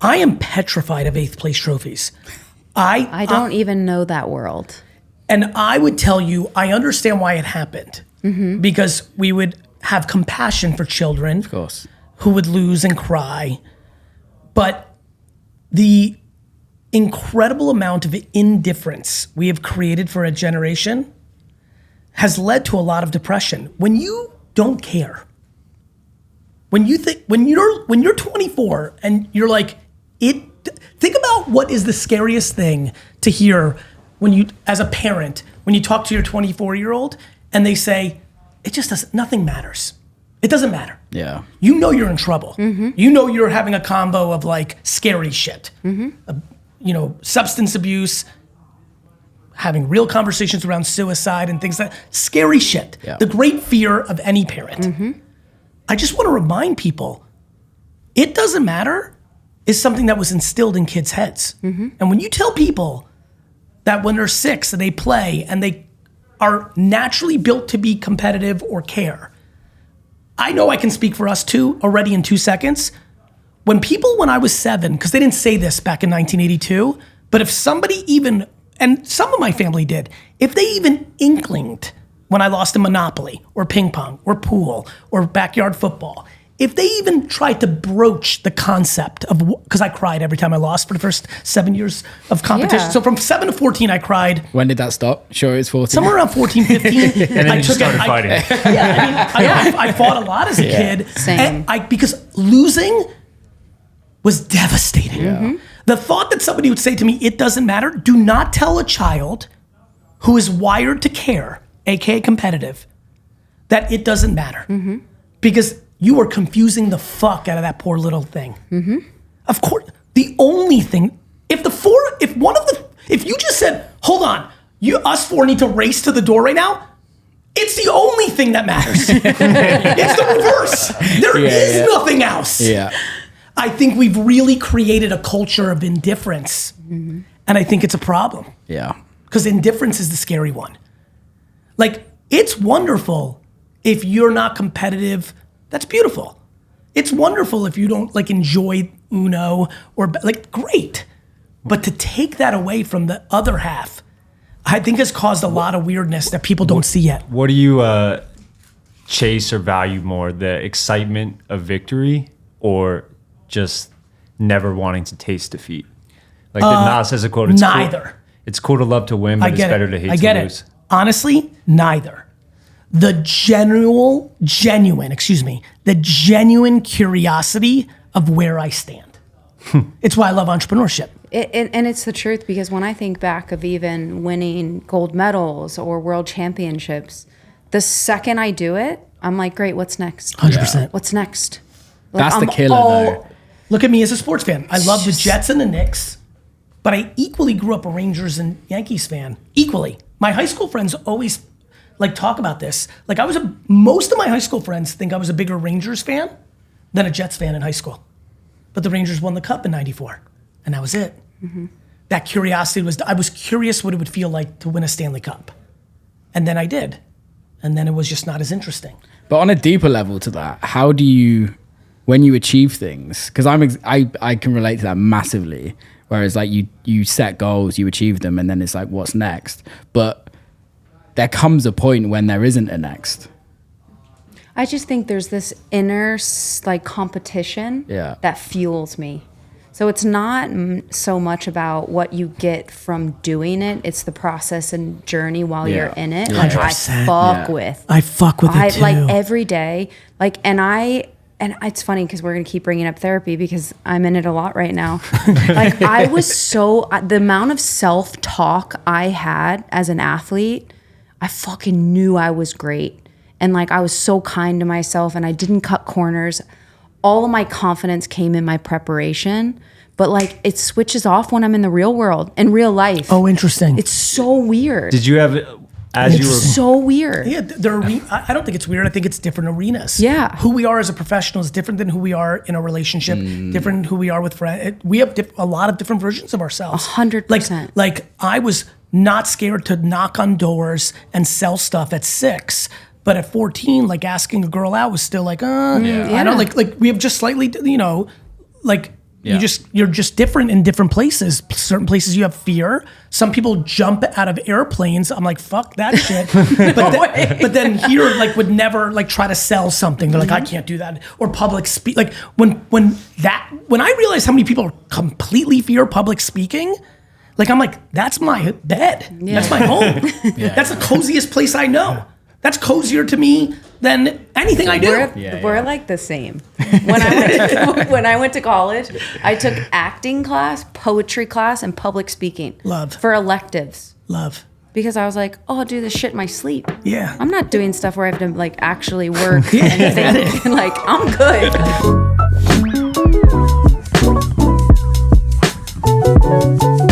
I am petrified of 8th place trophies. I don't even know that world. And I would tell you, I understand why it happened. Because we would have compassion for children, Of course. who would lose and cry. But the incredible amount of indifference we have created for a generation has led to a lot of depression. When you don't care, when you're 24 and you're like, think about what is the scariest thing to hear when you, as a parent, when you talk to your 24-year-old and they say, nothing matters. It doesn't matter. Yeah. You know you're in trouble. You know you're having a combo of like scary shit. Substance abuse, having real conversations around suicide and things like scary shit. Yeah. The great fear of any parent. I just want to remind people, it doesn't matter is something that was instilled in kids' heads. And when you tell people that when they're 6, they play and they are naturally built to be competitive or care, I know I can speak for us too already in 2 seconds. When I was 7, because they didn't say this back in 1982, but if somebody even, and some of my family did, if they even inklinged when I lost in Monopoly or ping pong or pool or backyard football, if they even tried to broach the concept of, because I cried every time I lost for the first 7 years of competition. Yeah. So from 7 to 14, I cried. When did that stop? Sure, it's 14. Somewhere around 14, 15. And then you started fighting. I fought a lot as a kid. Same. Because losing was devastating. The thought that somebody would say to me, it doesn't matter. Do not tell a child who is wired to care, AKA competitive, that it doesn't matter. Because you are confusing the fuck out of that poor little thing. Of course, the only thing, if you just said, hold on, us 4 need to race to the door right now, it's the only thing that matters. It's the reverse. There is nothing else. Yeah. I think we've really created a culture of indifference. And I think it's a problem. Yeah. Because indifference is the scary one. Like, it's wonderful if you're not competitive. That's beautiful. It's wonderful if you don't like enjoy Uno or like, great. But to take that away from the other half, I think has caused a lot of weirdness that people don't see yet. What do you chase or value more, the excitement of victory or just never wanting to taste defeat? Like the Nas has a quote, neither. Cool. It's cool to love to win, but it's better to hate to lose. I get it. Honestly, neither. The genuine curiosity of where I stand. It's why I love entrepreneurship. And it's the truth, because when I think back of even winning gold medals or world championships, the second I do it, I'm like, great, what's next? 100%. What's next? Like, That's the killer, though. Look at me as a sports fan. I love the Jets and the Knicks, but I equally grew up a Rangers and Yankees fan. Equally. My high school friends always like talk about this. Like most of my high school friends think I was a bigger Rangers fan than a Jets fan in high school. But the Rangers won the cup in '94, and that was it. That curiosity I was curious what it would feel like to win a Stanley Cup. And then I did. And then it was just not as interesting. But on a deeper level to that, how do you, when you achieve things, because I can relate to that massively, whereas like you set goals, you achieve them, and then it's like, what's next? But there comes a point when there isn't a next. I just think there's this inner like competition that fuels me. So it's not so much about what you get from doing it. It's the process and journey while you're in it. Like I fuck with it too. Like every day. Like, and it's funny because we're going to keep bringing up therapy because I'm in it a lot right now. Like I was the amount of self-talk I had as an athlete, I fucking knew I was great. And like I was so kind to myself and I didn't cut corners. All of my confidence came in my preparation, but like it switches off when I'm in the real world, in real life. Oh, interesting. It's so weird. Did you have, so weird. Yeah, I don't think it's weird. I think it's different arenas. Yeah. Who we are as a professional is different than who we are in a relationship, different than who we are with friends. We have a lot of different versions of ourselves. 100%. Like I was not scared to knock on doors and sell stuff at 6. But at 14, like asking a girl out was still like, I don't like we have just slightly, like Yeah. You're just different in different places. Certain places you have fear. Some people jump out of airplanes. I'm like, fuck that shit. but then here, like, would never like try to sell something. They're like, I can't do that. Or public speak. Like when I realized how many people completely fear public speaking, like I'm like, that's my bed. Yeah. That's my home. That's the coziest place I know. That's cozier to me than anything I do. We're like the same. When I went to college, I took acting class, poetry class, and public speaking. Love. For electives. Love. Because I was like, oh, I'll do this shit in my sleep. Yeah. I'm not doing stuff where I have to like actually work and think. Like, I'm good.